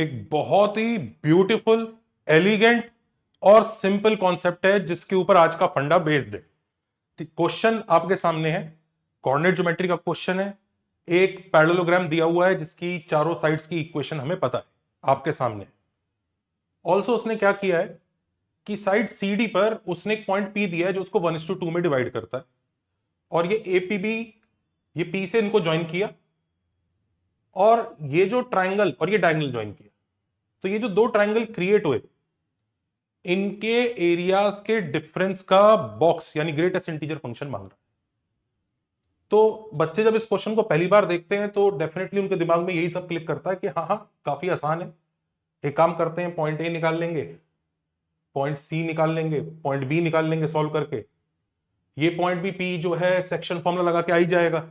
एक बहुत ही beautiful, elegant और सिंपल कॉन्सेप्ट है जिसके ऊपर आज का फंडा बेस्ड है। क्वेश्चन आपके सामने है, कोऑर्डिनेट ज्योमेट्री का क्वेश्चन है। एक पैरेललोग्राम दिया हुआ है जिसकी चारों साइड्स की इक्वेशन हमें पता है, आपके सामने। ऑल्सो उसने क्या किया है कि साइड CD पर उसने एक पॉइंट P दिया है जो उसको 1:2 में डिवाइड करता है, और ये APB, ये P से इनको ज्वाइन किया, और ये जो ट्राइंगल और ये डायगोनल ज्वाइन किया। तो ये जो दो ट्राइंगल क्रिएट हुए, इनके एरियाज के डिफरेंस का बॉक्स यानी ग्रेटेस्ट इंटीजर फंक्शन मांग रहा है। तो बच्चे जब इस क्वेश्चन को पहली बार देखते हैं तो डेफिनेटली उनके दिमाग में यही सब क्लिक करता है कि हाँ हाँ काफी आसान है, एक काम करते हैं, पॉइंट A निकाल लेंगे, पॉइंट C निकाल लेंगे, पॉइंट B निकाल लेंगे सॉल्व करके। ये पॉइंट भी P जो है सेक्शन फॉर्मूला लगा के आ ही जाएगा,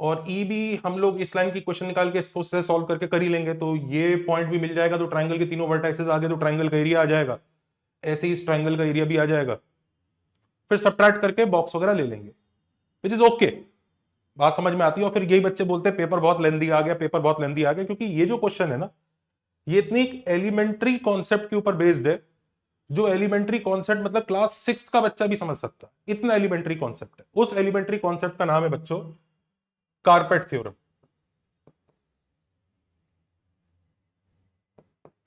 और E भी हम लोग इस लाइन की क्वेश्चन निकाल के इसको से सॉल्व करके कर ही लेंगे। तो ये पॉइंट भी मिल जाएगा, तो ट्राइंगल के तीनों वर्टाइसेस आ गए, तो ट्राइंगल का एरिया आ जाएगा। ऐसे ही इस ट्राइंगल का एरिया भी आ जाएगा। फिर सब्ट्रैक्ट करके बॉक्स वगैरह ले लेंगे, विच इज ओके, बात समझ में आती है। और फिर यही बच्चे बोलते हैं पेपर बहुत लेंदी आ गया, पेपर बहुत लेंदी आ गया, क्योंकि ये जो क्वेश्चन है ना, ये इतनी एलिमेंट्री कॉन्सेप्ट के ऊपर बेस्ड है, जो एलिमेंट्री कॉन्सेप्ट मतलब क्लास 6 का बच्चा भी समझ सकता है, इतना एलिमेंट्री कॉन्सेप्ट है। उस एलिमेंट्री कॉन्सेप्ट का नाम है बच्चों कारपेट थ्योरम।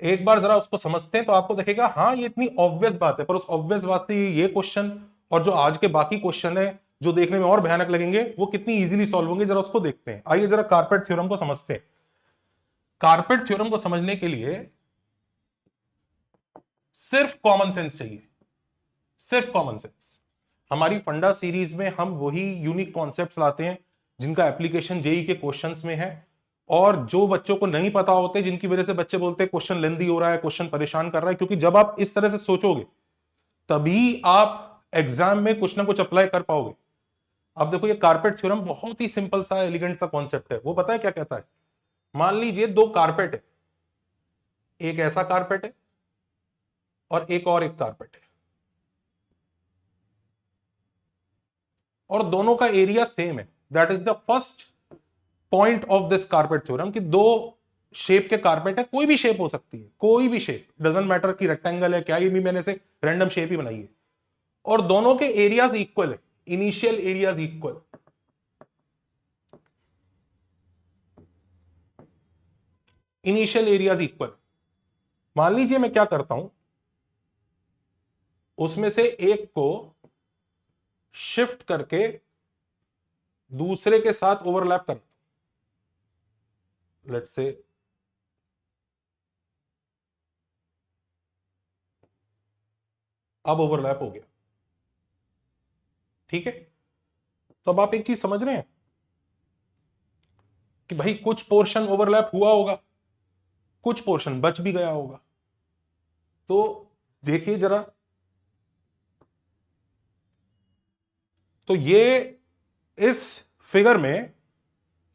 एक बार जरा उसको समझते हैं तो आपको देखेगा हाँ ये इतनी ऑब्वियस बात है, पर उस ऑब्वियस बात से ये क्वेश्चन और जो आज के बाकी क्वेश्चन है जो देखने में और भयानक लगेंगे, वो कितनी इजीली सॉल्व होंगे, जरा उसको देखते हैं। आइए जरा कारपेट थ्योरम को समझते हैं। कारपेट थ्योरम को समझने के लिए सिर्फ कॉमन सेंस चाहिए, सिर्फ कॉमन सेंस। हमारी फंडा सीरीज में हम वही यूनिक कॉन्सेप्ट्स लाते हैं जिनका एप्लीकेशन जेई के क्वेश्चंस में है, और जो बच्चों को नहीं पता होते, जिनकी वजह से बच्चे बोलते हैं क्वेश्चन लेंदी हो रहा है, क्वेश्चन परेशान कर रहा है। क्योंकि जब आप इस तरह से सोचोगे तभी आप एग्जाम में कुछ ना कुछ अप्लाई कर पाओगे। अब देखो ये कारपेट थ्योरम बहुत ही सिंपल सा एलिगेंट सा कॉन्सेप्ट है। वो पता है क्या कहता है? मान लीजिए दो कारपेट है, एक ऐसा कारपेट है और एक कारपेट है, और दोनों का एरिया सेम है। That is the first point of this carpet theorem कि दो शेप के कारपेट है, कोई भी शेप हो सकती है, कोई भी शेप, डजंट मैटर कि रेक्टेंगल है क्या, ये भी मैंने से रैंडम शेप ही बनाई है, और दोनों के एरियाज इक्वल है, initial areas equal. Initial areas equal. मान लीजिए मैं क्या करता हूं, उसमें से एक को शिफ्ट करके दूसरे के साथ ओवरलैप करता हूं। लेट्स से अब ओवरलैप हो गया, ठीक है। तो अब आप एक चीज समझ रहे हैं कि भाई कुछ पोर्शन ओवरलैप हुआ होगा, कुछ पोर्शन बच भी गया होगा। तो देखिए जरा, तो ये इस फिगर में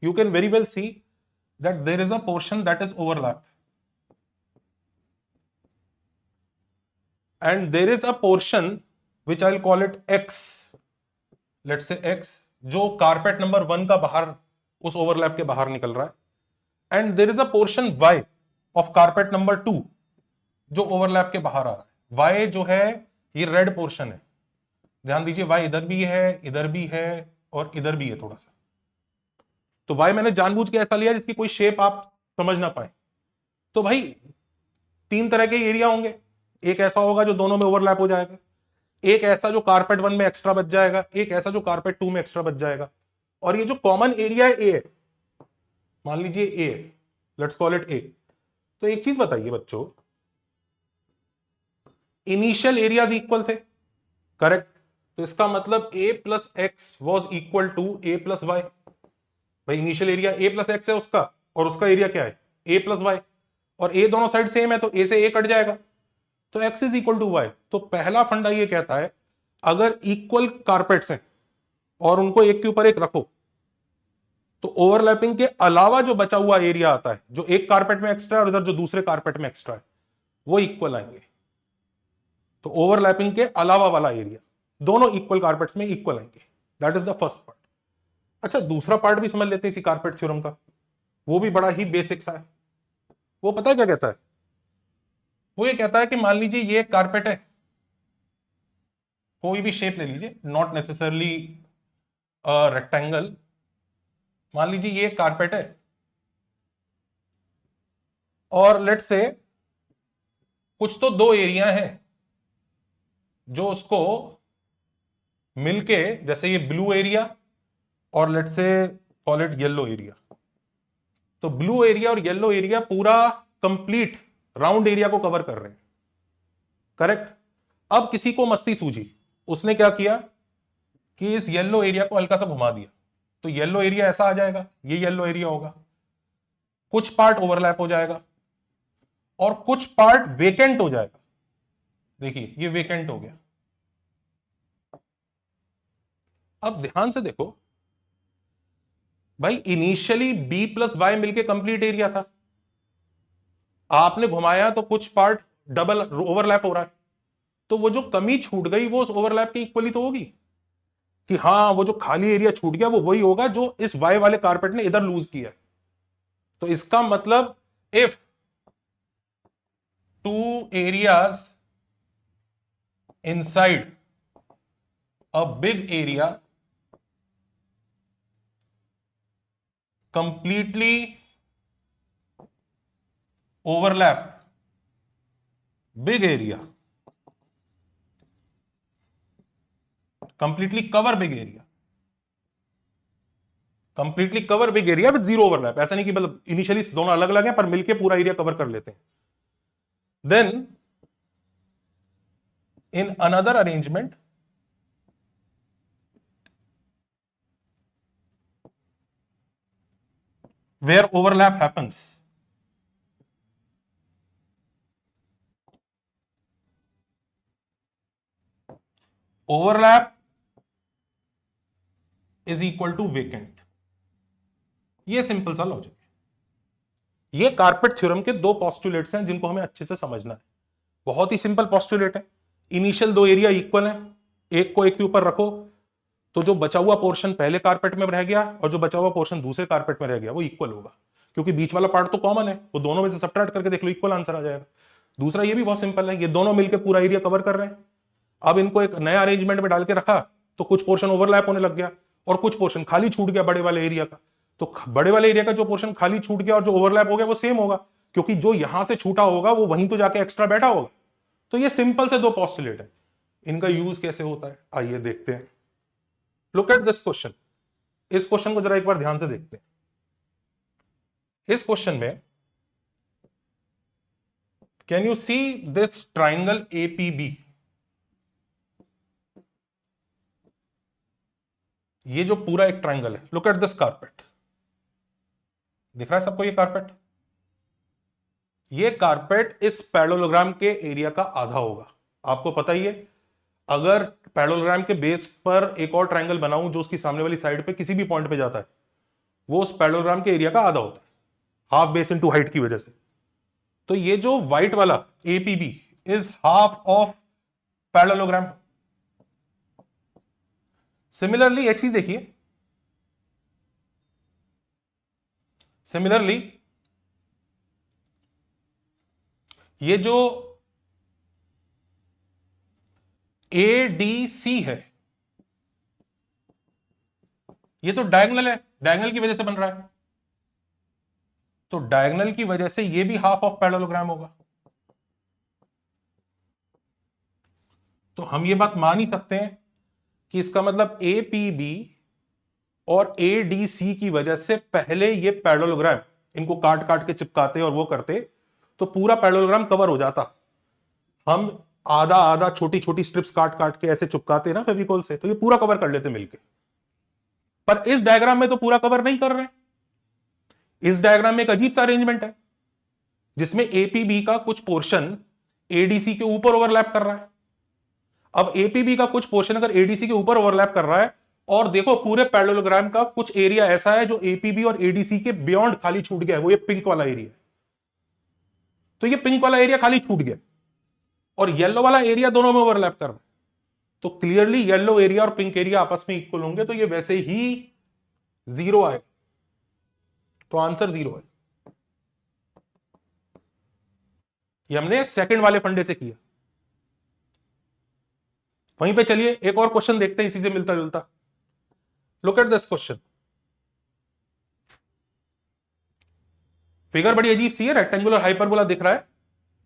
you can very well see that there is a portion that is overlap, and there is a portion which I'll call it X, let's say X, जो कारपेट नंबर 1 का बाहर उस ओवरलैप के बाहर निकल रहा है, and there is a portion Y of carpet number 2 जो ओवरलैप के बाहर आ रहा है। Y जो है ये रेड पोर्शन है, ध्यान दीजिए Y इधर भी है, इधर भी है, और इधर भी है थोड़ा सा। तो Y मैंने जानबूझ के ऐसा लिया जिसकी कोई शेप आप समझ ना पाए। तो भाई तीन तरह के एरिया होंगे, एक ऐसा होगा जो दोनों में ओवरलैप हो जाएगा, एक ऐसा जो कारपेट 1 में एक्स्ट्रा बच जाएगा, एक ऐसा जो कारपेट 2 में एक्स्ट्रा बच जाएगा। और ये जो कॉमन एरिया है ए है, मान लीजिए A, let's call it A. तो एक चीज बताइए बच्चों, इनिशियल एरियाज इक्वल थे, करेक्ट? तो इसका मतलब A plus x was equal to A plus y. भाई initial area A plus x है उसका, और उसका एरिया क्या है? ए प्लस वाई, और ए दोनों साइड सेम है तो ए से ए कट जाएगा, तो x is equal to y. तो पहला फंडा ये कहता है अगर इक्वल कारपेट्स हैं और उनको एक के ऊपर एक रखो, तो ओवरलैपिंग के अलावा जो बचा हुआ एरिया आता है, जो एक कारपेट में एक्स्ट्रा है और इधर जो दूसरे कारपेट में एक्स्ट्रा है, वो इक्वल आएंगे। तो ओवरलैपिंग के अलावा वाला एरिया दोनों इक्वल कारपेट्स में इक्वल आएंगे। That is the first part. अच्छा, दूसरा पार्ट भी समझ लेते हैं इसी कारपेट थ्योरम का, वो भी बड़ा ही बेसिक सा है। वो पता है क्या कहता है? वो ये कहता है कि मान लीजिए ये कारपेट है, कोई भी शेप ले लीजिए, नॉट नेसेसरली रेक्टेंगल, मान लीजिए ये कारपेट है और लेट से कुछ तो दो एरिया हैं जो उसको मिलके, जैसे ये ब्लू एरिया और लेट से कॉल इट येलो एरिया, तो ब्लू एरिया और येलो एरिया पूरा कंप्लीट राउंड एरिया को कवर कर रहे हैं, करेक्ट। अब किसी को मस्ती सूझी, उसने क्या किया कि इस येलो एरिया को हल्का सा घुमा दिया, तो येलो एरिया ऐसा आ जाएगा, ये येलो एरिया होगा, कुछ पार्ट ओवरलैप हो जाएगा और कुछ पार्ट वेकेंट हो जाएगा। देखिए ये वेकेंट हो गया। अब ध्यान से देखो भाई, इनिशियली बी प्लस वाई मिलके कंप्लीट एरिया था, आपने घुमाया तो कुछ पार्ट डबल ओवरलैप हो रहा है, तो वो जो कमी छूट गई वो उस ओवरलैप की इक्वली तो होगी कि हाँ वो जो खाली एरिया छूट गया वो वही होगा जो इस वाई वाले कारपेट ने इधर लूज किया। तो इसका मतलब if two areas inside a big area completely overlap big area, completely cover big area, completely cover big area with zero overlap, ऐसा नहीं कि मतलब इनिशियली दोनों अलग अलग हैं पर मिलके पूरा एरिया कवर कर लेते हैं। Then in another arrangement where overlap happens, overlap is equal to vacant। ये सिंपल सा लॉजिक है। ये कारपेट थ्योरम के दो पोस्टुलेट्स हैं जिनको हमें अच्छे से समझना है। बहुत ही सिंपल पोस्टुलेट है, इनिशियल दो एरिया इक्वल हैं, एक को एक के ऊपर रखो तो जो बचा हुआ पोर्शन पहले कारपेट में रह गया और जो बचा हुआ पोर्शन दूसरे कारपेट में रह गया वो इक्वल होगा, क्योंकि बीच वाला पार्ट तो कॉमन है, वो दोनों में से सब्ट्रैक्ट करके देख लो, इक्वल आंसर आ जाएगा। दूसरा ये भी बहुत सिंपल है, ये दोनों मिलकर पूरा एरिया कवर कर रहे हैं। अब इनको एक नया अरेंजमेंट में डाल के रखा तो कुछ पोर्शन ओवरलैप होने लग गया और कुछ पोर्शन खाली छूट गया बड़े वाले एरिया का, तो बड़े वाले एरिया का जो पोर्शन खाली छूट गया और जो ओवरलैप हो गया वो सेम होगा, क्योंकि जो यहां से छूटा होगा वो वहीं तो जाके एक्स्ट्रा बैठा होगा। तो ये सिंपल से दो पोस्टुलेट है, इनका यूज कैसे होता है आइए देखते हैं। लुक एट दिस क्वेश्चन, इस क्वेश्चन को जरा एक बार ध्यान से देखते हैं। इस क्वेश्चन में can you see this triangle APB, ये जो पूरा एक ट्राइंगल है, लुक एट दिस कारपेट, दिख रहा है सबको ये कारपेट? ये कारपेट इस पैरेललोग्राम के एरिया का आधा होगा, आपको पता ही है। अगर पैरेललोग्राम के बेस पर एक और ट्राइंगल बनाऊं जो उसकी सामने वाली साइड पे किसी भी पॉइंट पे जाता है, वो उस पैरेललोग्राम के एरिया का आधा होता है, हाफ बेस इनटू हाइट की वजह से। तो ये जो व्हाइट वाला APB is half of parallelogram. Similarly एक चीज देखिए, सिमिलरली ये जो एडीसी है ये तो डायगोनल है, डायगोनल की वजह से बन रहा है, तो डायगोनल की वजह से ये भी हाफ ऑफ पैरेललोग्राम होगा। तो हम ये बात मान ही सकते हैं कि इसका मतलब एपीबी और एडीसी की वजह से पहले ये पैरेललोग्राम इनको काट काट के चिपकाते और वो करते तो पूरा पैरेललोग्राम कवर हो जाता। हम आधा आधा छोटी छोटी स्ट्रिप्स काट काट के ऐसे चिपकाते ना फेविकोल से, तो ये पूरा कवर कर लेते मिलके। पर इस डायग्राम में तो पूरा कवर नहीं कर रहे, इस डायग्राम में एक अजीब सा अरेंजमेंट है जिसमें एपीबी का कुछ पोर्शन एडीसी के ऊपर ओवरलैप कर रहा है। अब एपीबी का कुछ पोर्शन अगर एडीसी के ऊपर ओवरलैप कर रहा है और देखो पूरे पैरेललोग्राम का कुछ एरिया ऐसा है जो एपीबी और एडीसी के बियॉन्ड खाली छूट गया है, वो ये पिंक वाला एरिया। तो ये पिंक वाला एरिया खाली छूट गया और येलो वाला एरिया दोनों में ओवरलैप कर रहा है, तो क्लियरली येलो एरिया और पिंक एरिया आपस में इक्वल होंगे, तो ये वैसे ही जीरो आएगा, तो आंसर जीरो है। ये हमने सेकंड वाले फंडे से किया। वहीं पे चलिए एक और क्वेश्चन देखते हैं इसी से मिलता जुलता। Look at this question. Figure बड़ी अजीब सी है, रेक्टेंगुलर हाइपरबोला दिख रहा है,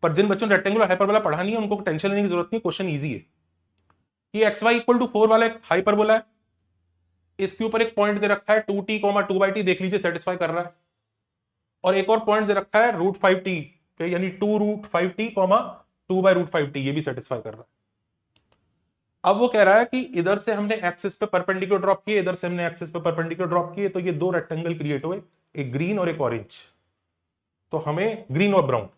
पर जिन बच्चों ने रेक्टेंगुलर हाइपरबोला पढ़ा नहीं है उनको टेंशन लेने की जरूरत नहीं, क्वेश्चन ईजी है। ये एक्स वाई इक्वल टू 4 वाला एक हाइपरबोला है, इसके ऊपर एक पॉइंट दे रखा है 2t, 2/t, देख लीजिए सेटिस्फाई कर रहा है, और एक और पॉइंट दे रखा है √5t पे, यानी 2√5t, 2/√5t, ये भी सेटिस्फाई कर रहा है। अब वो कह रहा है कि इधर से हमने एक्सिस पे परपेंडिकुलर ड्रॉप किए, इधर से हमने एक्सिस पे परपेंडिकुलर ड्रॉप किए, तो ये दो रेक्टेंगल क्रिएट हुए, एक ग्रीन और एक ऑरेंज। तो हमें ग्रीन और ब्राउन,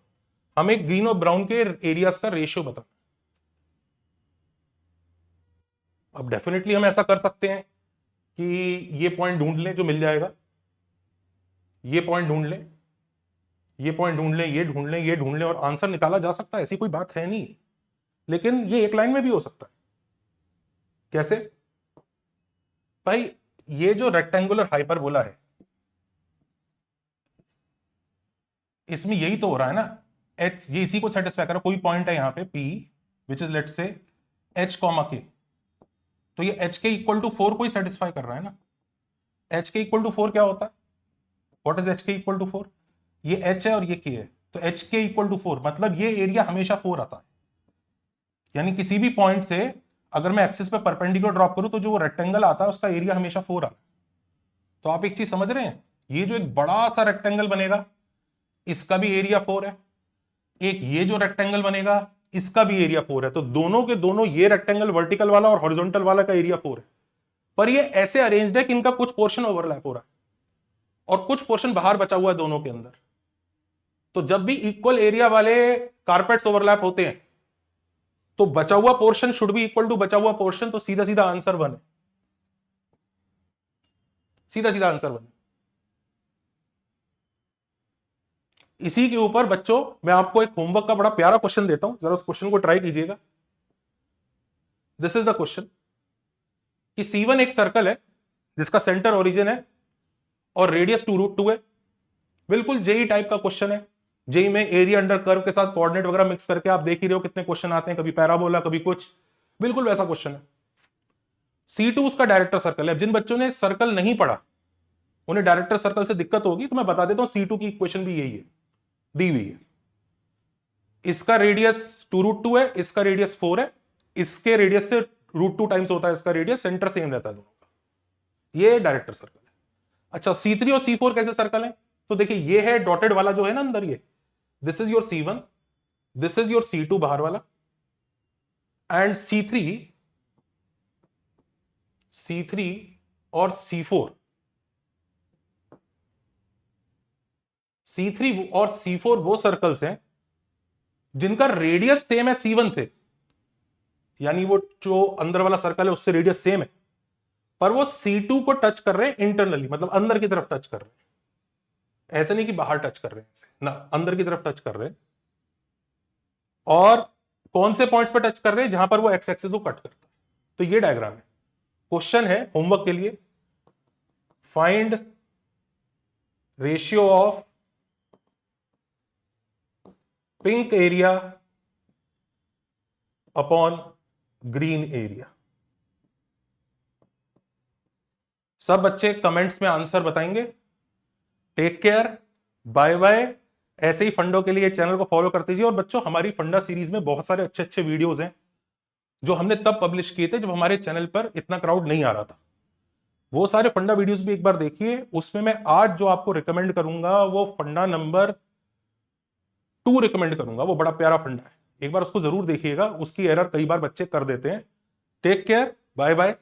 हमें ग्रीन और ब्राउन के एरियाज का रेशियो बता। अब डेफिनेटली हम ऐसा कर सकते हैं कि ये पॉइंट ढूंढ लें जो मिल जाएगा, ये पॉइंट ढूंढ लें, ये पॉइंट ढूंढ लें, ये ढूंढ लें, ये ढूंढ लें, और आंसर निकाला जा सकता है, ऐसी कोई बात है नहीं। लेकिन ये एक लाइन में भी हो सकता है। कैसे भाई? ये जो रेक्टेंगुलर हाइपरबोला है इसमें यही तो हो रहा है ना, एच, ये इसी को सेटिस्फाई कर रहा है। कोई पॉइंट है यहाँ पे P which is let's say H, K, तो ये H के इक्वल टू 4 को ही सेटिस्फाई कर रहा है ना। H के इक्वल टू 4 क्या होता है? व्हाट इज H के इक्वल टू 4? ये H है और ये K है, तो H के इक्वल टू 4 मतलब ये एरिया हमेशा 4 आता है। यानी किसी भी पॉइंट से अगर मैं एक्सिस पे परपेंडिकुलर ड्रॉप करूं तो जो रेक्टेंगल आता है उसका एरिया हमेशा 4 आता है। तो आप एक चीज समझ रहे हैं, ये जो एक बड़ा सा रेक्टेंगल बनेगा इसका भी एरिया 4 है, एक ये जो रेक्टेंगल बनेगा इसका भी एरिया 4 है, तो दोनों के दोनों, ये रेक्टेंगल वर्टिकल वाला और हॉरिजॉन्टल वाला का एरिया 4 है। पर ये ऐसे अरेंज्ड है कि इनका कुछ पोर्शन ओवरलैप हो रहा है और कुछ पोर्शन बाहर बचा हुआ है दोनों के अंदर। तो जब भी इक्वल एरिया वाले कारपेट्स ओवरलैप होते हैं तो बचा हुआ portion should be equal to बचा हुआ पोर्शन, तो सीधा सीधा आंसर 1 है, सीधा सीधा आंसर 1। इसी के ऊपर बच्चों मैं आपको एक होमवर्क का बड़ा प्यारा क्वेश्चन देता हूं, जरा उस क्वेश्चन को ट्राई कीजिएगा। दिस इज द क्वेश्चन कि C1 एक सर्कल है जिसका सेंटर ओरिजिन है और रेडियस 2√2 है। बिल्कुल जेई टाइप का क्वेश्चन है। जेई में एरिया अंडर कर्व के साथ कोऑर्डिनेट वगैरह मिक्स करके आप देख ही रहे हो कितने क्वेश्चन आते हैं, कभी पैराबोला कभी कुछ, बिल्कुल वैसा क्वेश्चन है। C2 उसका डायरेक्टर सर्कल है। जिन बच्चों ने सर्कल नहीं पढ़ा उन्हें डायरेक्टर सर्कल से दिक्कत होगी, तो मैं बता देता हूं C2 की इक्वेशन भी यही है, दी हुई है। इसका रेडियस 2√2 है, इसका रेडियस 4 है, इसके रेडियस से √2 टाइम्स होता है इसका रेडियस, सेंटर सेम रहता है दोनों का, ये डायरेक्टर सर्कल है। अच्छा, C3 और C4 कैसे सर्कल है? तो देखिए ये है डॉटेड वाला जो है ना अंदर, ये this is your C1, this is your C2 बाहर वाला, एंड C3 और C4, C3 और C4 वो सर्कल्स हैं जिनका रेडियस सेम है C1 से, यानी वो जो अंदर वाला सर्कल है उससे रेडियस सेम है, पर वो C2 को टच कर रहे हैं इंटरनली, मतलब अंदर की तरफ टच कर रहे हैं, ऐसे नहीं कि बाहर टच कर रहे हैं ना, अंदर की तरफ टच कर रहे हैं। और कौन से पॉइंट्स पर टच कर रहे हैं? जहां पर वो एक्स एक्सिस को कट करता है। तो ये डायग्राम है। क्वेश्चन है होमवर्क के लिए, find ratio of pink area upon green area. सब बच्चे कमेंट्स में आंसर बताएंगे। Take care, bye bye. ऐसे ही फंडों के लिए चैनल को फॉलो करते जाइए। और बच्चों, हमारी फंडा सीरीज में बहुत सारे अच्छे अच्छे वीडियोस हैं जो हमने तब पब्लिश किए थे जब हमारे चैनल पर इतना क्राउड नहीं आ रहा था। वो सारे फंडा वीडियोस भी एक बार देखिए। उसमें मैं आज जो आपको रिकमेंड करूंगा वो फंडा नंबर 2 रिकमेंड करूंगा। वो बड़ा प्यारा फंडा है, एक बार उसको जरूर देखिएगा। उसकी एरर कई बार बच्चे कर देते हैं। Take care, bye bye.